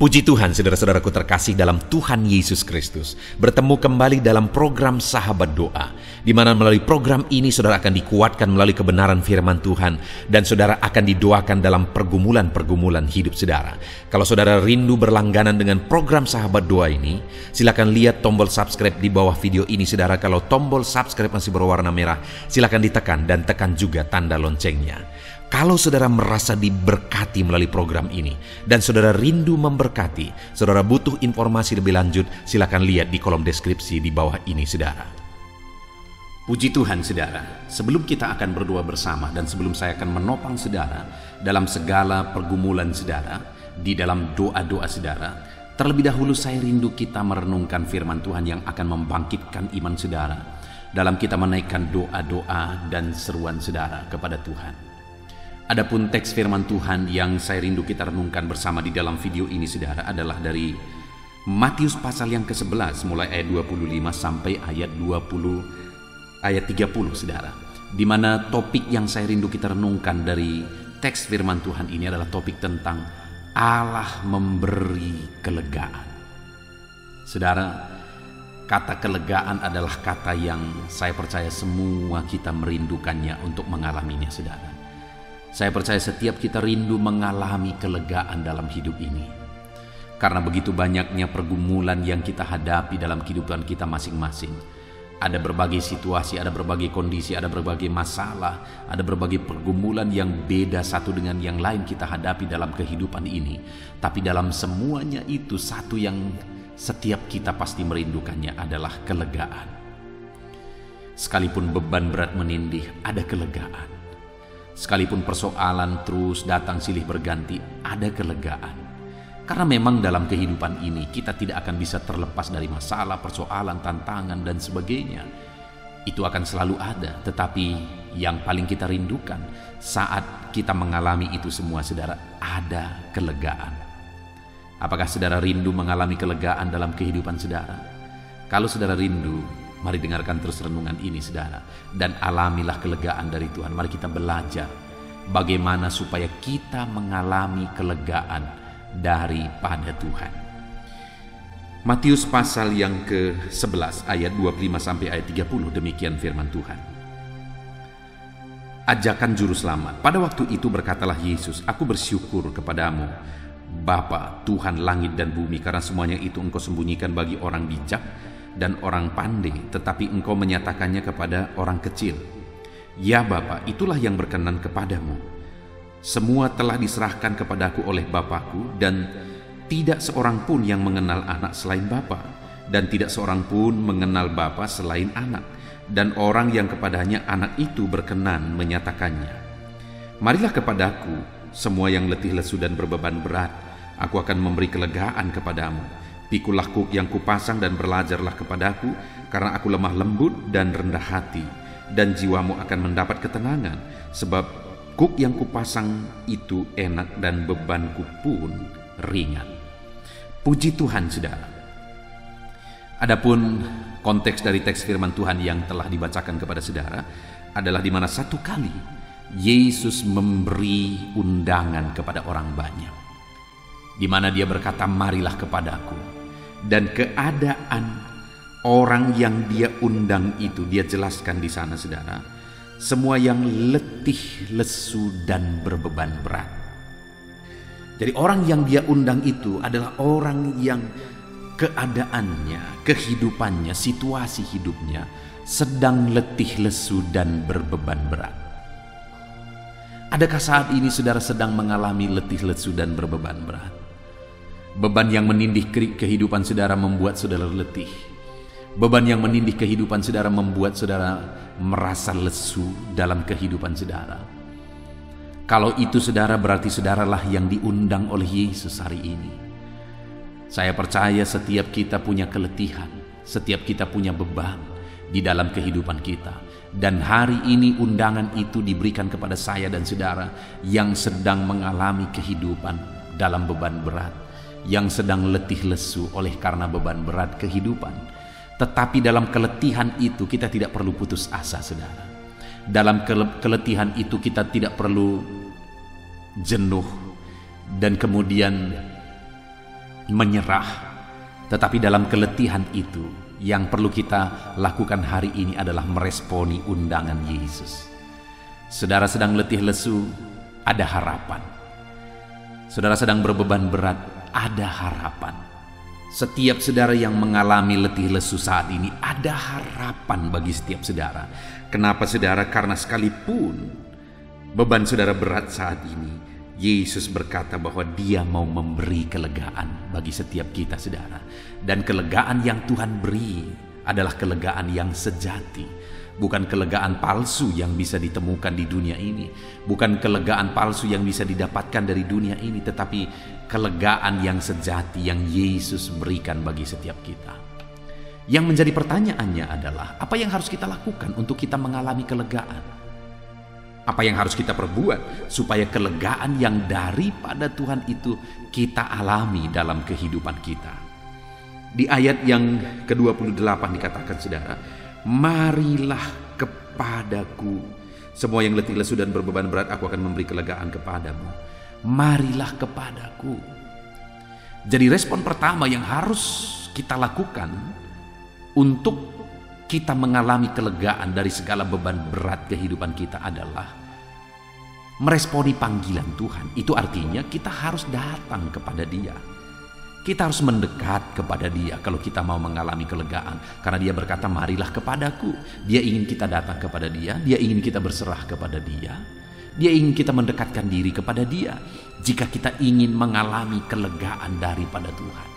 Puji Tuhan, saudara-saudaraku terkasih dalam Tuhan Yesus Kristus. Bertemu kembali dalam program Sahabat Doa, di mana melalui program ini saudara akan dikuatkan melalui kebenaran firman Tuhan, dan saudara akan didoakan dalam pergumulan-pergumulan hidup saudara. Kalau saudara rindu berlangganan dengan program Sahabat Doa ini, silakan lihat tombol subscribe di bawah video ini saudara. Kalau tombol subscribe masih berwarna merah, silakan ditekan dan tekan juga tanda loncengnya. Kalau saudara merasa diberkati melalui program ini dan saudara rindu memberkati, saudara butuh informasi lebih lanjut, silakan lihat di kolom deskripsi di bawah ini saudara. Puji Tuhan saudara, sebelum kita akan berdoa bersama dan sebelum saya akan menopang saudara dalam segala pergumulan saudara, di dalam doa-doa saudara, terlebih dahulu saya rindu kita merenungkan firman Tuhan yang akan membangkitkan iman saudara dalam kita menaikkan doa-doa dan seruan saudara kepada Tuhan. Adapun teks firman Tuhan yang saya rindu kita renungkan bersama di dalam video ini saudara adalah dari Matius pasal yang ke-11 mulai ayat 25 sampai ayat 30 saudara. Di mana topik yang saya rindu kita renungkan dari teks firman Tuhan ini adalah topik tentang Allah memberi kelegaan. Saudara, kata kelegaan adalah kata yang saya percaya semua kita merindukannya untuk mengalaminya saudara. Saya percaya setiap kita rindu mengalami kelegaan dalam hidup ini. Karena begitu banyaknya pergumulan yang kita hadapi dalam kehidupan kita masing-masing. Ada berbagai situasi, ada berbagai kondisi, ada berbagai masalah, ada berbagai pergumulan yang beda satu dengan yang lain kita hadapi dalam kehidupan ini. Tapi dalam semuanya itu satu yang setiap kita pasti merindukannya adalah kelegaan. Sekalipun beban berat menindih, ada kelegaan. Sekalipun persoalan terus datang silih berganti, ada kelegaan. Karena memang dalam kehidupan ini kita tidak akan bisa terlepas dari masalah, persoalan, tantangan dan sebagainya. Itu akan selalu ada, tetapi yang paling kita rindukan saat kita mengalami itu semua saudara, ada kelegaan. Apakah saudara rindu mengalami kelegaan dalam kehidupan saudara? Kalau saudara rindu, mari dengarkan terus renungan ini saudara, dan alamilah kelegaan dari Tuhan. Mari kita belajar bagaimana supaya kita mengalami kelegaan daripada Tuhan. Matius pasal yang ke-11 ayat 25 sampai ayat 30, demikian firman Tuhan. Ajakan juru selamat. Pada waktu itu berkatalah Yesus, "Aku bersyukur kepadamu, Bapa, Tuhan langit dan bumi, karena semuanya itu Engkau sembunyikan bagi orang bijak dan orang pandai, tetapi Engkau menyatakannya kepada orang kecil. Ya Bapa, itulah yang berkenan kepadamu. Semua telah diserahkan kepadaku oleh Bapakku, dan tidak seorang pun yang mengenal anak selain Bapa, dan tidak seorang pun mengenal Bapa selain anak, dan orang yang kepadanya anak itu berkenan menyatakannya. Marilah kepadaku, semua yang letih lesu dan berbeban berat, aku akan memberi kelegaan kepadamu. Pikulah kuk yang kupasang dan belajarlah kepadaku, karena aku lemah lembut dan rendah hati, dan jiwamu akan mendapat ketenangan, sebab kuk yang kupasang itu enak dan bebanku pun ringan." Puji Tuhan saudara. Adapun konteks dari teks firman Tuhan yang telah dibacakan kepada saudara adalah di mana satu kali Yesus memberi undangan kepada orang banyak, di mana dia berkata, "Marilah kepadaku." Dan keadaan orang yang dia undang itu, dia jelaskan di sana saudara, semua yang letih, lesu dan berbeban berat. Jadi orang yang dia undang itu adalah orang yang keadaannya, kehidupannya, situasi hidupnya sedang letih, lesu dan berbeban berat. Adakah saat ini saudara sedang mengalami letih, lesu dan berbeban berat? Beban yang menindih kehidupan saudara membuat saudara letih. Beban yang menindih kehidupan saudara membuat saudara merasa lesu dalam kehidupan saudara. Kalau itu saudara, berarti saudaralah yang diundang oleh Yesus hari ini. Saya percaya setiap kita punya keletihan, setiap kita punya beban di dalam kehidupan kita. Dan hari ini undangan itu diberikan kepada saya dan saudara yang sedang mengalami kehidupan dalam beban berat, yang sedang letih lesu oleh karena beban berat kehidupan. Tetapi dalam keletihan itu kita tidak perlu putus asa saudara. Dalam keletihan itu kita tidak perlu jenuh dan kemudian menyerah. Tetapi dalam keletihan itu, yang perlu kita lakukan hari ini adalah meresponi undangan Yesus. Saudara sedang letih lesu, ada harapan. Saudara sedang berbeban berat, ada harapan. Setiap saudara yang mengalami letih lesu saat ini, ada harapan bagi setiap saudara. Kenapa saudara? Karena sekalipun beban saudara berat saat ini, Yesus berkata bahwa Dia mau memberi kelegaan bagi setiap kita, saudara. Dan kelegaan yang Tuhan beri adalah kelegaan yang sejati. Bukan kelegaan palsu yang bisa ditemukan di dunia ini. Bukan kelegaan palsu yang bisa didapatkan dari dunia ini. Tetapi kelegaan yang sejati yang Yesus berikan bagi setiap kita. Yang menjadi pertanyaannya adalah, apa yang harus kita lakukan untuk kita mengalami kelegaan? Apa yang harus kita perbuat supaya kelegaan yang daripada Tuhan itu kita alami dalam kehidupan kita? Di ayat yang ke-28 dikatakan, saudara, marilah kepadaku, semua yang letih lesu dan berbeban berat, aku akan memberi kelegaan kepadamu. Marilah kepadaku. Jadi respon pertama yang harus kita lakukan untuk kita mengalami kelegaan dari segala beban berat kehidupan kita adalah meresponi panggilan Tuhan. Itu artinya kita harus datang kepada Dia. Kita harus mendekat kepada Dia kalau kita mau mengalami kelegaan. Karena Dia berkata, marilah kepadaku. Dia ingin kita datang kepada Dia. Dia ingin kita berserah kepada Dia. Dia ingin kita mendekatkan diri kepada Dia. Jika kita ingin mengalami kelegaan daripada Tuhan.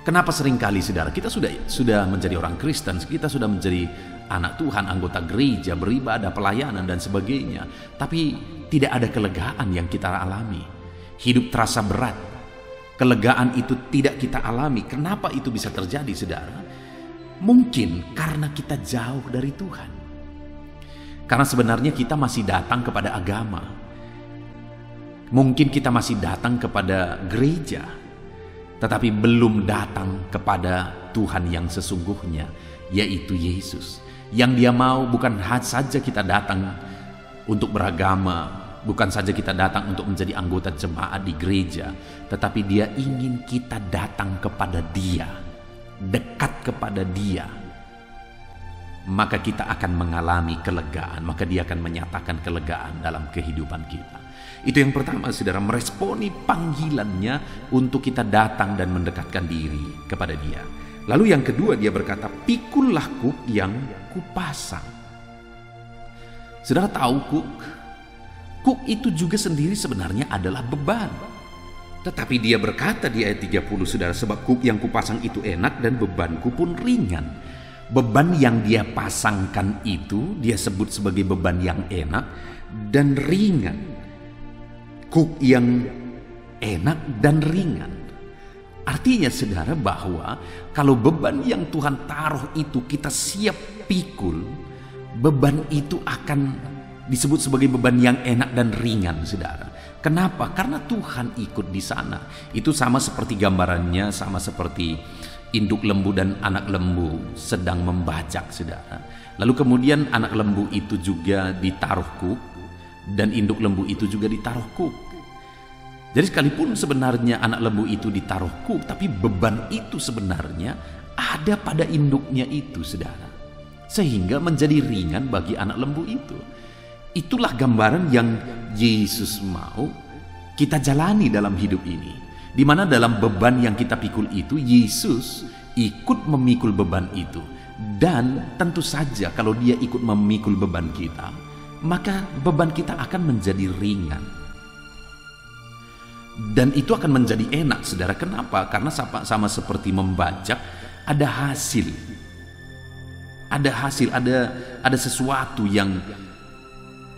Kenapa seringkali, saudara, kita sudah menjadi orang Kristen, kita sudah menjadi anak Tuhan, anggota gereja, beribadah, pelayanan, dan sebagainya. Tapi tidak ada kelegaan yang kita alami. Hidup terasa berat. Kelegaan itu tidak kita alami. Kenapa itu bisa terjadi, saudara? Mungkin karena kita jauh dari Tuhan. Karena sebenarnya kita masih datang kepada agama. Mungkin kita masih datang kepada gereja, tetapi belum datang kepada Tuhan yang sesungguhnya, yaitu Yesus. Yang Dia mau bukan saja kita datang untuk beragama, bukan saja kita datang untuk menjadi anggota jemaat di gereja, tetapi Dia ingin kita datang kepada Dia, dekat kepada Dia. Maka kita akan mengalami kelegaan, maka Dia akan menyatakan kelegaan dalam kehidupan kita. Itu yang pertama, saudara, meresponi panggilannya untuk kita datang dan mendekatkan diri kepada Dia. Lalu yang kedua, Dia berkata, pikullah kuk yang kupasang. Saudara tahu kuk itu juga sendiri sebenarnya adalah beban. Tetapi Dia berkata di ayat 30, saudara, sebab kuk yang kupasang itu enak dan bebanku pun ringan. Beban yang Dia pasangkan itu Dia sebut sebagai beban yang enak dan ringan. Kuk yang enak dan ringan. Artinya, saudara, bahwa kalau beban yang Tuhan taruh itu kita siap pikul, beban itu akan disebut sebagai beban yang enak dan ringan, saudara. Kenapa? Karena Tuhan ikut di sana. Itu sama seperti gambarannya, sama seperti induk lembu dan anak lembu sedang membajak, saudara. Lalu kemudian anak lembu itu juga ditaruh kuk, dan induk lembu itu juga ditaruh kuk. Jadi sekalipun sebenarnya anak lembu itu ditaruh kuk, tapi beban itu sebenarnya ada pada induknya itu, saudara. Sehingga menjadi ringan bagi anak lembu itu. Itulah gambaran yang Yesus mau kita jalani dalam hidup ini. Di mana dalam beban yang kita pikul itu, Yesus ikut memikul beban itu. Dan tentu saja kalau Dia ikut memikul beban kita, maka beban kita akan menjadi ringan. Dan itu akan menjadi enak, saudara. Kenapa? Karena sama seperti membajak, ada hasil. Ada sesuatu yang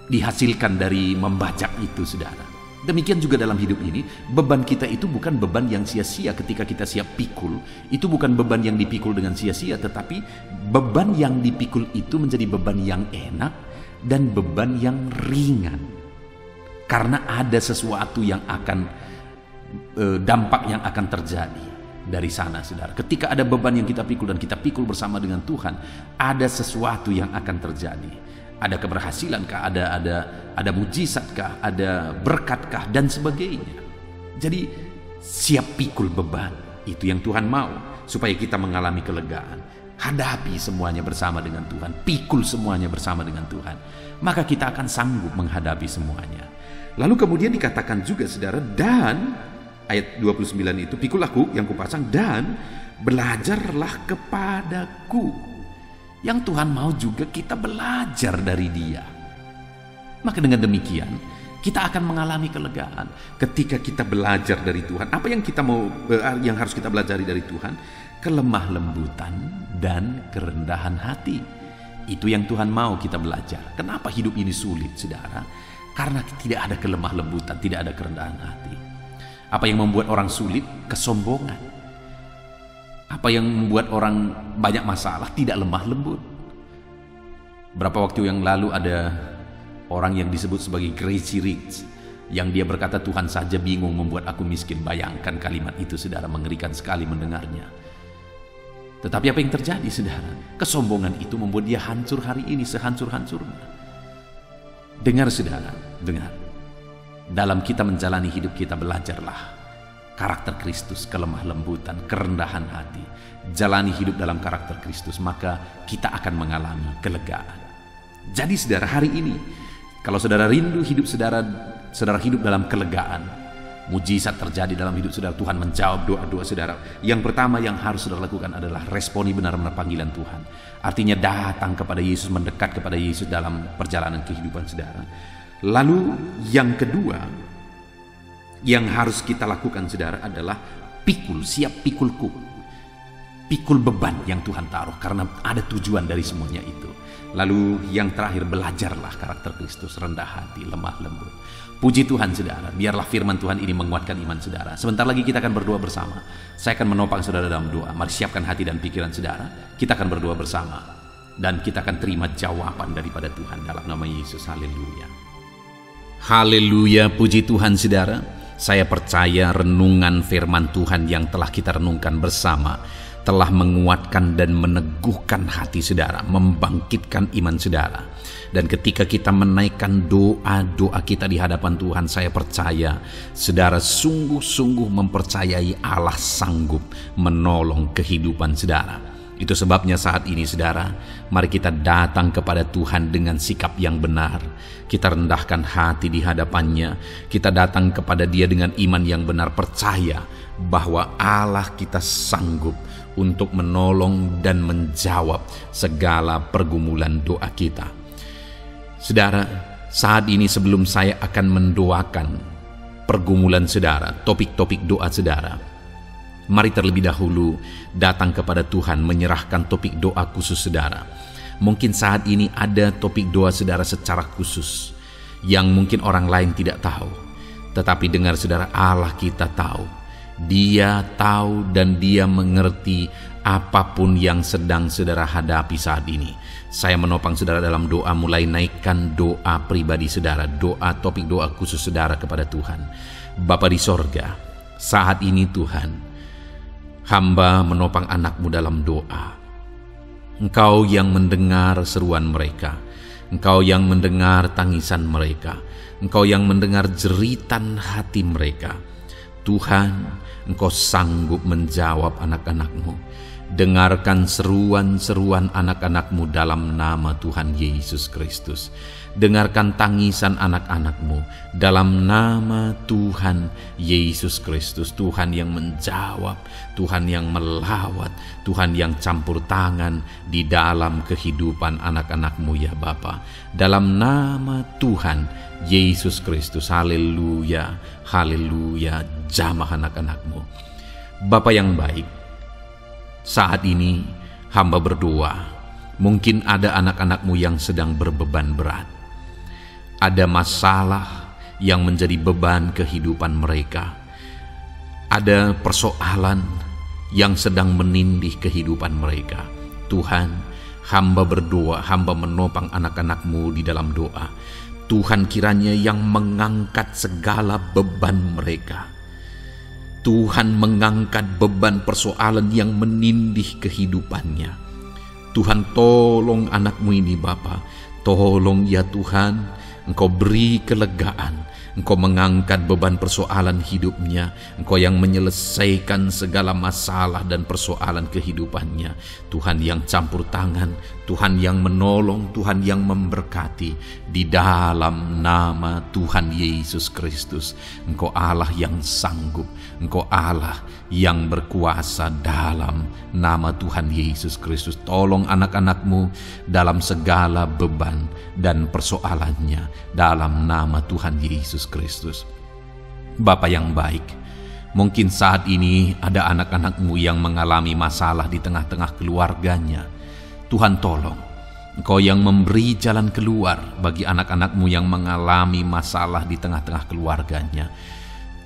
dihasilkan dari membajak itu, saudara. Demikian juga dalam hidup ini, beban kita itu bukan beban yang sia-sia ketika kita siap pikul. Itu bukan beban yang dipikul dengan sia-sia, tetapi beban yang dipikul itu menjadi beban yang enak dan beban yang ringan. Karena ada sesuatu yang akan dampak yang akan terjadi dari sana, saudara. Ketika ada beban yang kita pikul dan kita pikul bersama dengan Tuhan, ada sesuatu yang akan terjadi. Ada keberhasilankah, ada mujizatkah, ada berkatkah, dan sebagainya. Jadi siap pikul beban. Itu yang Tuhan mau, supaya kita mengalami kelegaan. Hadapi semuanya bersama dengan Tuhan, pikul semuanya bersama dengan Tuhan, maka kita akan sanggup menghadapi semuanya. Lalu kemudian dikatakan juga saudara, dan ayat 29 itu, pikul aku yang kupasang dan belajarlah kepadaku. Yang Tuhan mau juga kita belajar dari Dia. Maka dengan demikian kita akan mengalami kelegaan ketika kita belajar dari Tuhan. Apa yang kita mau, yang harus kita pelajari dari Tuhan? Kelemah lembutan dan kerendahan hati. Itu yang Tuhan mau kita belajar. Kenapa hidup ini sulit, saudara? Karena tidak ada kelemah lembutan, tidak ada kerendahan hati. Apa yang membuat orang sulit? Kesombongan. Apa yang membuat orang banyak masalah? Tidak lemah lembut. Berapa waktu yang lalu ada orang yang disebut sebagai crazy rich, yang dia berkata, Tuhan saja bingung membuat aku miskin. Bayangkan kalimat itu, saudara, mengerikan sekali mendengarnya. Tetapi apa yang terjadi, saudara? Kesombongan itu membuat dia hancur hari ini sehancur-hancurnya. Dengar, saudara, dengar. Dalam kita menjalani hidup kita, belajarlah karakter Kristus, kelemah lembutan, kerendahan hati. Jalani hidup dalam karakter Kristus, maka kita akan mengalami kelegaan. Jadi saudara, hari ini kalau saudara rindu hidup saudara hidup dalam kelegaan, mujizat terjadi dalam hidup saudara, Tuhan menjawab doa-doa saudara. Yang pertama yang harus saudara lakukan adalah responi benar-benar panggilan Tuhan. Artinya datang kepada Yesus, mendekat kepada Yesus dalam perjalanan kehidupan saudara. Lalu yang kedua yang harus kita lakukan saudara adalah pikul, siap pikulku. Pikul beban yang Tuhan taruh, karena ada tujuan dari semuanya itu. Lalu yang terakhir, belajarlah karakter Kristus, rendah hati, lemah lembut. Puji Tuhan saudara, biarlah firman Tuhan ini menguatkan iman saudara. Sebentar lagi kita akan berdoa bersama. Saya akan menopang saudara dalam doa. Mari siapkan hati dan pikiran saudara. Kita akan berdoa bersama, dan kita akan terima jawaban daripada Tuhan dalam nama Yesus. Haleluya. Haleluya, puji Tuhan saudara. Saya percaya renungan firman Tuhan yang telah kita renungkan bersama telah menguatkan dan meneguhkan hati saudara, membangkitkan iman saudara. Dan ketika kita menaikkan doa-doa kita di hadapan Tuhan, saya percaya saudara sungguh-sungguh mempercayai Allah sanggup menolong kehidupan saudara. Itu sebabnya saat ini saudara, mari kita datang kepada Tuhan dengan sikap yang benar. Kita rendahkan hati di hadapannya. Kita datang kepada Dia dengan iman yang benar, percaya bahwa Allah kita sanggup untuk menolong dan menjawab segala pergumulan doa kita. Saudara, saat ini sebelum saya akan mendoakan pergumulan saudara, topik-topik doa saudara, mari terlebih dahulu datang kepada Tuhan menyerahkan topik doa khusus saudara. Mungkin saat ini ada topik doa saudara secara khusus yang mungkin orang lain tidak tahu. Tetapi dengar saudara, Allah kita tahu. Dia tahu dan Dia mengerti apapun yang sedang saudara hadapi saat ini. Saya menopang saudara dalam doa, mulai naikkan doa pribadi saudara, doa topik doa khusus saudara kepada Tuhan. Bapa di sorga, saat ini Tuhan, hamba menopang anak-Mu dalam doa. Engkau yang mendengar seruan mereka, Engkau yang mendengar tangisan mereka, Engkau yang mendengar jeritan hati mereka. Tuhan, Engkau sanggup menjawab anak-anak-Mu. Dengarkan seruan-seruan anak-anak-Mu dalam nama Tuhan Yesus Kristus. Dengarkan tangisan anak-anak-Mu dalam nama Tuhan Yesus Kristus. Tuhan yang menjawab, Tuhan yang melawat, Tuhan yang campur tangan di dalam kehidupan anak-anak-Mu ya Bapa. Dalam nama Tuhan Yesus Kristus. Haleluya, haleluya. Jamah anak-anak-Mu. Bapa yang baik, saat ini hamba berdoa, mungkin ada anak-anak-Mu yang sedang berbeban berat. Ada masalah yang menjadi beban kehidupan mereka. Ada persoalan yang sedang menindih kehidupan mereka. Tuhan, hamba berdoa, hamba menopang anak-anak-Mu di dalam doa. Tuhan kiranya yang mengangkat segala beban mereka. Tuhan mengangkat beban persoalan yang menindih kehidupannya. Tuhan tolong anak-Mu ini Bapa. Tolong ya Tuhan, Engkau beri kelegaan. Engkau mengangkat beban persoalan hidupnya. Engkau yang menyelesaikan segala masalah dan persoalan kehidupannya. Tuhan yang campur tangan, Tuhan yang menolong, Tuhan yang memberkati. Di dalam nama Tuhan Yesus Kristus, Engkau Allah yang sanggup, Engkau Allah yang berkuasa. Dalam nama Tuhan Yesus Kristus, tolong anak-anak-Mu dalam segala beban dan persoalannya, dalam nama Tuhan Yesus Kristus. Bapa yang baik, mungkin saat ini ada anak-anak-Mu yang mengalami masalah di tengah-tengah keluarganya. Tuhan tolong, Engkau yang memberi jalan keluar bagi anak-anak-Mu yang mengalami masalah di tengah-tengah keluarganya.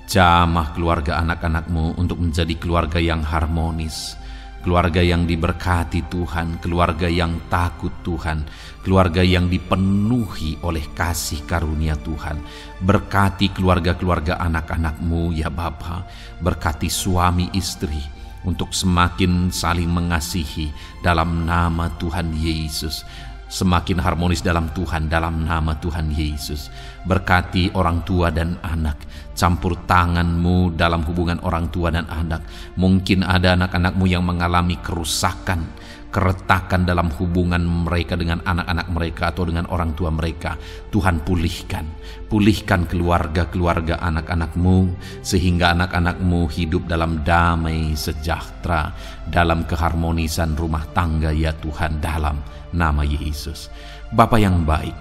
Jamah keluarga anak-anak-Mu untuk menjadi keluarga yang harmonis, keluarga yang diberkati Tuhan, keluarga yang takut Tuhan, keluarga yang dipenuhi oleh kasih karunia Tuhan. Berkati keluarga-keluarga anak-anak-Mu ya Bapa, berkati suami istri untuk semakin saling mengasihi dalam nama Tuhan Yesus, semakin harmonis dalam Tuhan dalam nama Tuhan Yesus. Berkati orang tua dan anak, campur tangan-Mu dalam hubungan orang tua dan anak. Mungkin ada anak-anak-Mu yang mengalami kerusakan, keretakan dalam hubungan mereka dengan anak-anak mereka atau dengan orang tua mereka. Tuhan pulihkan keluarga-keluarga anak-anak-Mu, sehingga anak-anak-Mu hidup dalam damai sejahtera, dalam keharmonisan rumah tangga ya Tuhan, dalam nama Yesus. Bapa yang baik,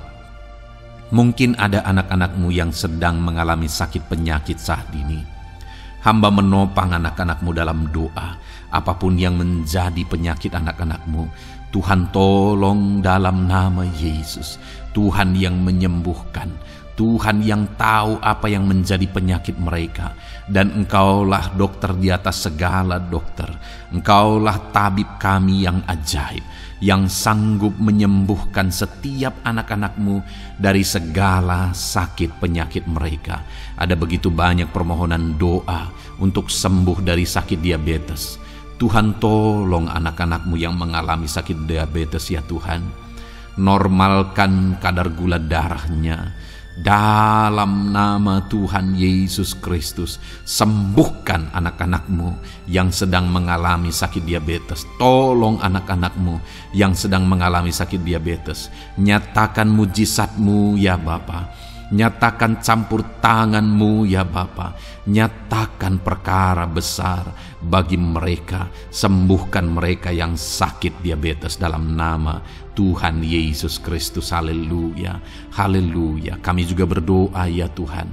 mungkin ada anak-anak-Mu yang sedang mengalami sakit penyakit saat ini. Hamba menopang anak-anak-Mu dalam doa. Apapun yang menjadi penyakit anak-anak-Mu, Tuhan tolong dalam nama Yesus. Tuhan yang menyembuhkan, Tuhan yang tahu apa yang menjadi penyakit mereka. Dan Engkaulah dokter di atas segala dokter. Engkaulah tabib kami yang ajaib, yang sanggup menyembuhkan setiap anak-anak-Mu dari segala sakit penyakit mereka. Ada begitu banyak permohonan doa untuk sembuh dari sakit diabetes. Tuhan tolong anak-anak-Mu yang mengalami sakit diabetes ya Tuhan. Normalkan kadar gula darahnya. Dalam nama Tuhan Yesus Kristus, sembuhkan anak-anak-Mu yang sedang mengalami sakit diabetes. Tolong anak-anak-Mu yang sedang mengalami sakit diabetes. Nyatakan mujizat-Mu ya Bapa. Nyatakan campur tangan-Mu ya Bapa. Nyatakan perkara besar bagi mereka. Sembuhkan mereka yang sakit diabetes dalam nama Tuhan Yesus Kristus. Haleluya, haleluya. Kami juga berdoa ya Tuhan,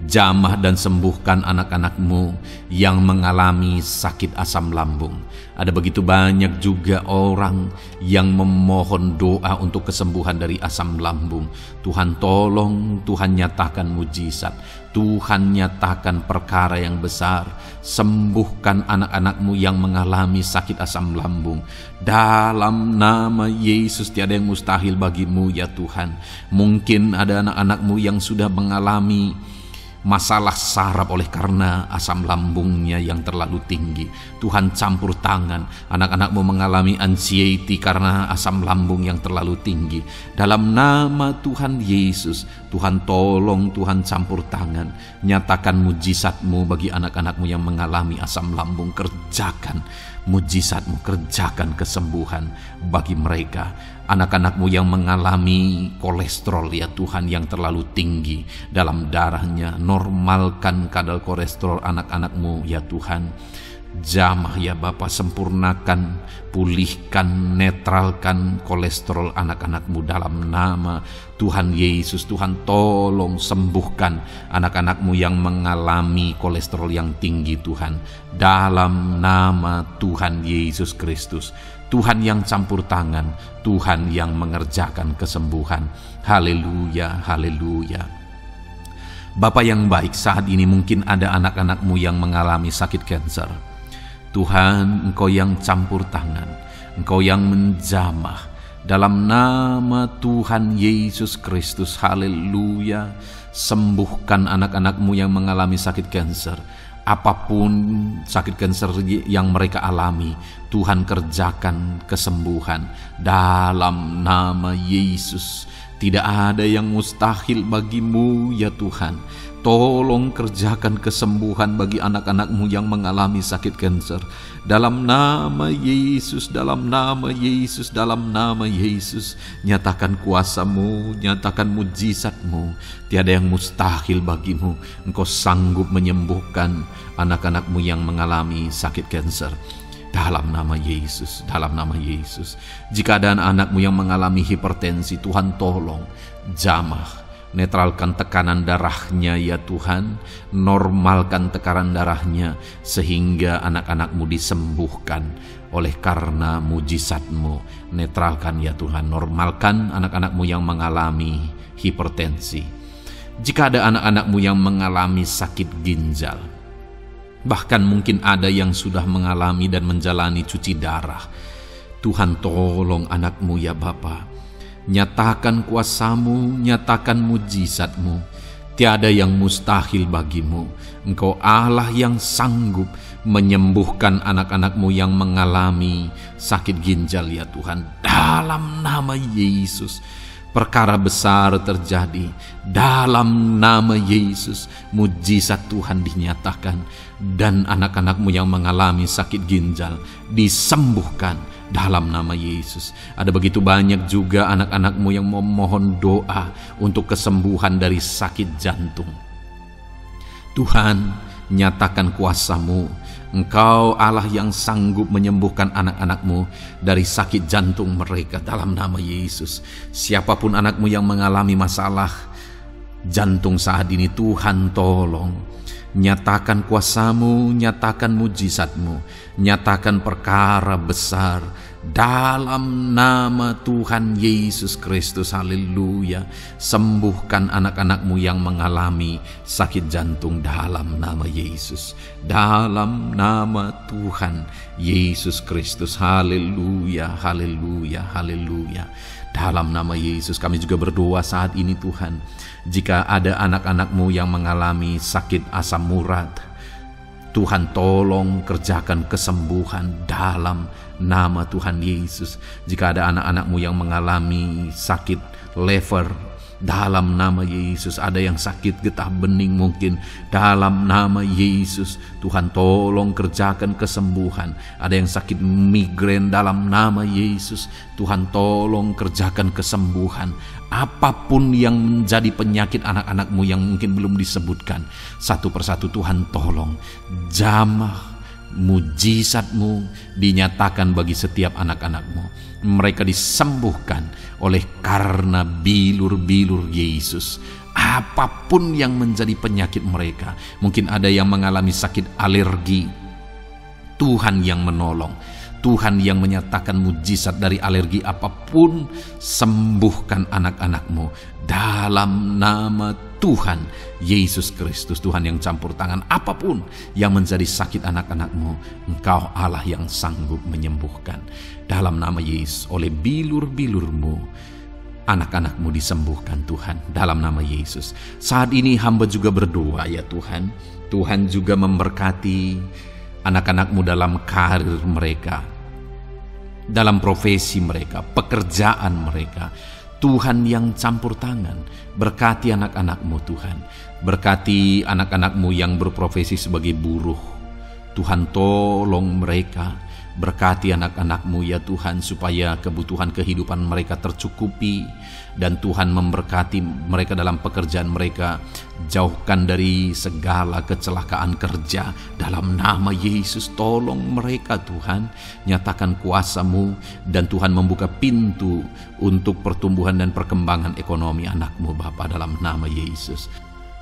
jamah dan sembuhkan anak-anak-Mu yang mengalami sakit asam lambung. Ada begitu banyak juga orang yang memohon doa untuk kesembuhan dari asam lambung. Tuhan tolong, Tuhan nyatakan mujizat, Tuhan nyatakan perkara yang besar. Sembuhkan anak-anak-Mu yang mengalami sakit asam lambung. Dalam nama Yesus, tiada yang mustahil bagi-Mu ya Tuhan. Mungkin ada anak-anak-Mu yang sudah mengalami masalah saraf oleh karena asam lambungnya yang terlalu tinggi. Tuhan campur tangan. Anak-anak-Mu mengalami anxiety karena asam lambung yang terlalu tinggi. Dalam nama Tuhan Yesus, Tuhan tolong, Tuhan campur tangan. Nyatakan mujizat-Mu bagi anak-anak-Mu yang mengalami asam lambung. Kerjakan mujizat-Mu, kerjakan kesembuhan bagi mereka. Anak-anak-Mu yang mengalami kolesterol ya Tuhan yang terlalu tinggi dalam darahnya, normalkan kadar kolesterol anak-anak-Mu ya Tuhan. Jamah ya Bapa, sempurnakan, pulihkan, netralkan kolesterol anak-anak-Mu dalam nama Tuhan Yesus. Tuhan tolong sembuhkan anak-anak-Mu yang mengalami kolesterol yang tinggi Tuhan, dalam nama Tuhan Yesus Kristus. Tuhan yang campur tangan, Tuhan yang mengerjakan kesembuhan. Haleluya, haleluya. Bapa yang baik, saat ini mungkin ada anak-anak-Mu yang mengalami sakit kanker. Tuhan, Engkau yang campur tangan, Engkau yang menjamah. Dalam nama Tuhan Yesus Kristus, haleluya. Sembuhkan anak-anak-Mu yang mengalami sakit kanker. Apapun sakit kanker yang mereka alami, Tuhan kerjakan kesembuhan dalam nama Yesus. Tidak ada yang mustahil bagimu ya Tuhan. Tolong kerjakan kesembuhan bagi anak-anak-Mu yang mengalami sakit kanker. Dalam nama Yesus, dalam nama Yesus, dalam nama Yesus. Nyatakan kuasa-Mu, nyatakan mujizat-Mu. Tiada yang mustahil bagimu. Engkau sanggup menyembuhkan anak-anak-Mu yang mengalami sakit kanker. Dalam nama Yesus, dalam nama Yesus. Jika ada anak-anak-Mu yang mengalami hipertensi, Tuhan tolong jamah. Netralkan tekanan darahnya ya Tuhan, normalkan tekanan darahnya sehingga anak-anak-Mu disembuhkan oleh karena mujizat-Mu. Netralkan ya Tuhan, normalkan anak-anak-Mu yang mengalami hipertensi. Jika ada anak-anak-Mu yang mengalami sakit ginjal, bahkan mungkin ada yang sudah mengalami dan menjalani cuci darah, Tuhan tolong anak-Mu ya Bapa. Nyatakan kuasa-Mu, nyatakan mujizat-Mu. Tiada yang mustahil bagimu. Engkau Allah yang sanggup menyembuhkan anak-anak-Mu yang mengalami sakit ginjal ya Tuhan. Dalam nama Yesus, perkara besar terjadi. Dalam nama Yesus, mujizat Tuhan dinyatakan. Dan anak-anak-Mu yang mengalami sakit ginjal disembuhkan dalam nama Yesus. Ada begitu banyak juga anak-anak-Mu yang memohon doa untuk kesembuhan dari sakit jantung. Tuhan, nyatakan kuasa-Mu. Engkau Allah yang sanggup menyembuhkan anak-anak-Mu dari sakit jantung mereka dalam nama Yesus. Siapapun anak-Mu yang mengalami masalah jantung saat ini, Tuhan tolong. Nyatakan kuasa-Mu, nyatakan mujizat-Mu, nyatakan perkara besar dalam nama Tuhan Yesus Kristus. Haleluya. Sembuhkan anak-anak-Mu yang mengalami sakit jantung dalam nama Yesus. Dalam nama Tuhan Yesus Kristus. Haleluya, haleluya, haleluya. Dalam nama Yesus kami juga berdoa saat ini Tuhan. Jika ada anak-anak-Mu yang mengalami sakit asam urat, Tuhan tolong kerjakan kesembuhan dalam nama Tuhan Yesus. Jika ada anak-anak-Mu yang mengalami sakit liver, dalam nama Yesus. Ada yang sakit getah bening mungkin, dalam nama Yesus Tuhan tolong kerjakan kesembuhan. Ada yang sakit migrain, dalam nama Yesus Tuhan tolong kerjakan kesembuhan. Apapun yang menjadi penyakit anak-anak-Mu yang mungkin belum disebutkan, satu persatu Tuhan tolong jamah mujizat-Mu dinyatakan bagi setiap anak-anak-Mu. Mereka disembuhkan oleh karena bilur-bilur Yesus. Apapun yang menjadi penyakit mereka, mungkin ada yang mengalami sakit alergi, Tuhan yang menolong. Tuhan yang menyatakan mujizat dari alergi apapun, sembuhkan anak-anak-Mu dalam nama Tuhan Yesus Kristus. Tuhan yang campur tangan apapun yang menjadi sakit anak-anak-Mu, Engkau Allah yang sanggup menyembuhkan. Dalam nama Yesus, oleh bilur-bilur-Mu anak-anak-Mu disembuhkan Tuhan, dalam nama Yesus. Saat ini hamba juga berdoa ya Tuhan, Tuhan juga memberkati anak-anak-Mu dalam karir mereka, dalam profesi mereka, pekerjaan mereka. Tuhan yang campur tangan, berkati anak-anak-Mu Tuhan. Berkati anak-anak-Mu yang berprofesi sebagai buruh, Tuhan tolong mereka. Berkati anak-anak-Mu ya Tuhan, supaya kebutuhan kehidupan mereka tercukupi. Dan Tuhan memberkati mereka dalam pekerjaan mereka. Jauhkan dari segala kecelakaan kerja dalam nama Yesus. Tolong mereka Tuhan, nyatakan kuasa-Mu. Dan Tuhan membuka pintu untuk pertumbuhan dan perkembangan ekonomi anak-Mu Bapa, dalam nama Yesus.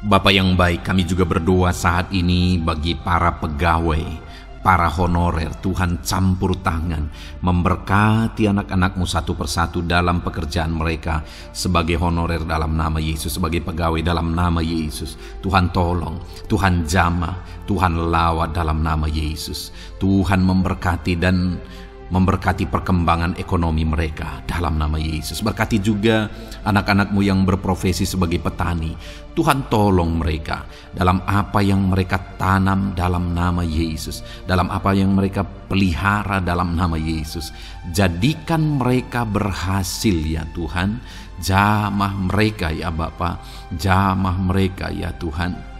Bapa yang baik, kami juga berdoa saat ini bagi para pegawai, para honorer. Tuhan campur tangan, memberkati anak-anak-Mu satu persatu dalam pekerjaan mereka sebagai honorer dalam nama Yesus, sebagai pegawai dalam nama Yesus. Tuhan tolong, Tuhan jamah, Tuhan lawat dalam nama Yesus. Tuhan memberkati dan memberkati perkembangan ekonomi mereka dalam nama Yesus. Berkati juga anak-anak-Mu yang berprofesi sebagai petani. Tuhan, tolong mereka dalam apa yang mereka tanam dalam nama Yesus, dalam apa yang mereka pelihara dalam nama Yesus. Jadikan mereka berhasil ya Tuhan. Jamah mereka ya Bapa, jamah mereka ya Tuhan.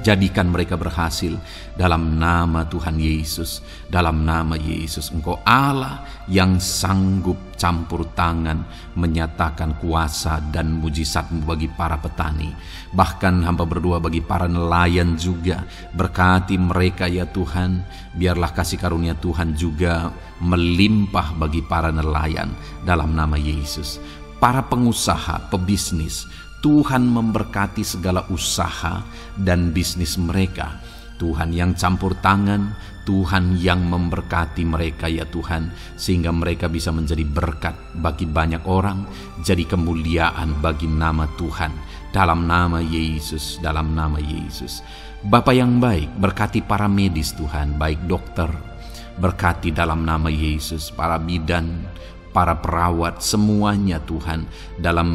Jadikan mereka berhasil dalam nama Tuhan Yesus. Dalam nama Yesus, Engkau Allah yang sanggup campur tangan menyatakan kuasa dan mujizat-Mu bagi para petani. Bahkan hamba berdoa bagi para nelayan juga. Berkati mereka ya Tuhan. Biarlah kasih karunia Tuhan juga melimpah bagi para nelayan dalam nama Yesus. Para pengusaha, pebisnis, Tuhan memberkati segala usaha dan bisnis mereka. Tuhan yang campur tangan, Tuhan yang memberkati mereka ya Tuhan, sehingga mereka bisa menjadi berkat bagi banyak orang, jadi kemuliaan bagi nama Tuhan. Dalam nama Yesus, dalam nama Yesus. Bapa yang baik, berkati para medis Tuhan, baik dokter, berkati dalam nama Yesus, para bidan, para perawat, semuanya Tuhan, dalam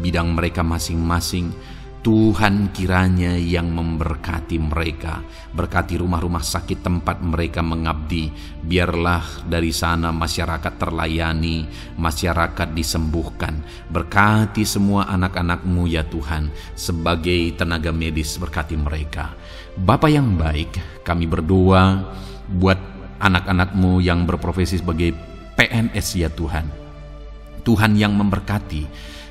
bidang mereka masing-masing. Tuhan kiranya yang memberkati mereka. Berkati rumah-rumah sakit tempat mereka mengabdi. Biarlah dari sana masyarakat terlayani, masyarakat disembuhkan. Berkati semua anak-anak-Mu ya Tuhan, sebagai tenaga medis, berkati mereka. Bapa yang baik, kami berdoa buat anak-anak-Mu yang berprofesi sebagai PNS ya Tuhan. Tuhan yang memberkati,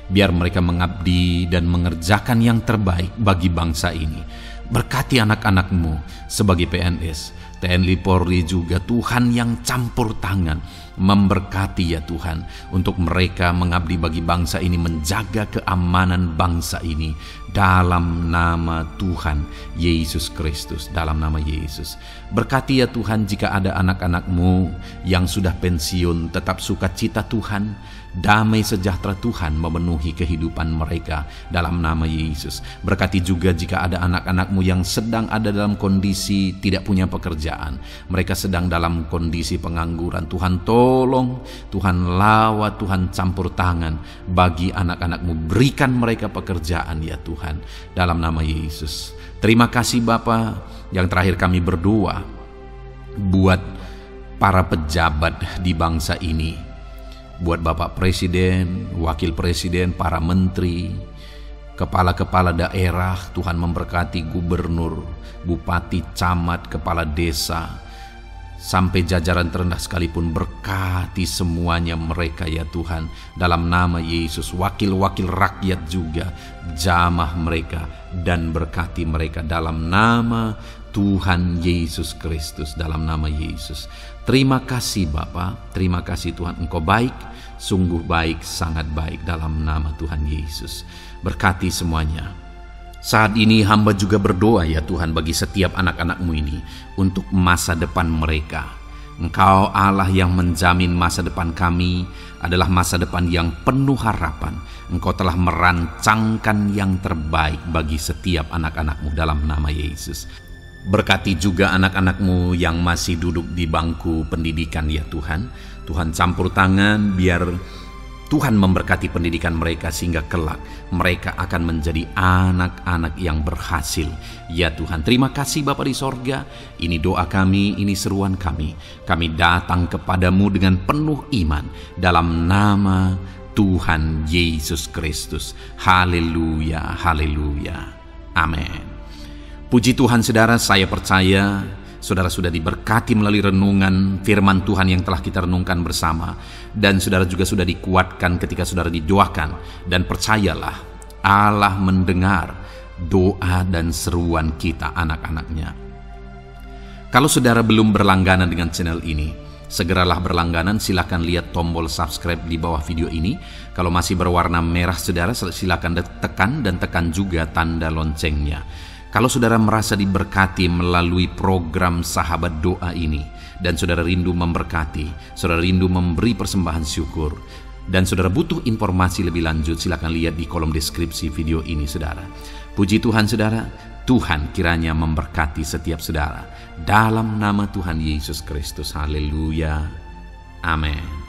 biar mereka mengabdi dan mengerjakan yang terbaik bagi bangsa ini. Berkati anak-anak-Mu sebagai PNS, TNI Polri juga, Tuhan yang campur tangan memberkati ya Tuhan, untuk mereka mengabdi bagi bangsa ini, menjaga keamanan bangsa ini dalam nama Tuhan Yesus Kristus, dalam nama Yesus. Berkati ya Tuhan jika ada anak-anak-Mu yang sudah pensiun, tetap sukacita Tuhan, damai sejahtera Tuhan memenuhi kehidupan mereka dalam nama Yesus. Berkati juga jika ada anak-anak-Mu yang sedang ada dalam kondisi tidak punya pekerjaan, mereka sedang dalam kondisi pengangguran. Tuhan tolong, Tuhan lawat, Tuhan campur tangan bagi anak-anak-Mu, berikan mereka pekerjaan ya Tuhan, dalam nama Yesus. Terima kasih Bapa. Yang terakhir kami berdoa buat para pejabat di bangsa ini, buat Bapak Presiden, Wakil Presiden, para menteri, kepala-kepala daerah. Tuhan memberkati gubernur, bupati, camat, kepala desa, sampai jajaran terendah sekalipun. Berkati semuanya mereka ya Tuhan, dalam nama Yesus. Wakil-wakil rakyat juga, jamah mereka dan berkati mereka dalam nama Tuhan Yesus Kristus, dalam nama Yesus. Terima kasih Bapa, terima kasih Tuhan, Engkau baik, sungguh baik, sangat baik, dalam nama Tuhan Yesus. Berkati semuanya. Saat ini hamba juga berdoa ya Tuhan bagi setiap anak-anak-Mu ini untuk masa depan mereka. Engkau Allah yang menjamin masa depan kami adalah masa depan yang penuh harapan. Engkau telah merancangkan yang terbaik bagi setiap anak-anak-Mu dalam nama Yesus. Berkati juga anak-anak-Mu yang masih duduk di bangku pendidikan ya Tuhan. Tuhan campur tangan, biar Tuhan memberkati pendidikan mereka sehingga kelak mereka akan menjadi anak-anak yang berhasil. Ya Tuhan, terima kasih Bapa di sorga. Ini doa kami, ini seruan kami. Kami datang kepadamu dengan penuh iman dalam nama Tuhan Yesus Kristus. Haleluya, haleluya. Amin. Puji Tuhan saudara, saya percaya saudara sudah diberkati melalui renungan firman Tuhan yang telah kita renungkan bersama. Dan saudara juga sudah dikuatkan ketika saudara didoakan. Dan percayalah, Allah mendengar doa dan seruan kita anak-anaknya. Kalau saudara belum berlangganan dengan channel ini, segeralah berlangganan. Silakan lihat tombol subscribe di bawah video ini. Kalau masih berwarna merah saudara, silakan tekan dan tekan juga tanda loncengnya. Kalau saudara merasa diberkati melalui program Sahabat Doa ini, dan saudara rindu memberkati, saudara rindu memberi persembahan syukur, dan saudara butuh informasi lebih lanjut, silakan lihat di kolom deskripsi video ini saudara. Puji Tuhan saudara, Tuhan kiranya memberkati setiap saudara. Dalam nama Tuhan Yesus Kristus, haleluya, Amin.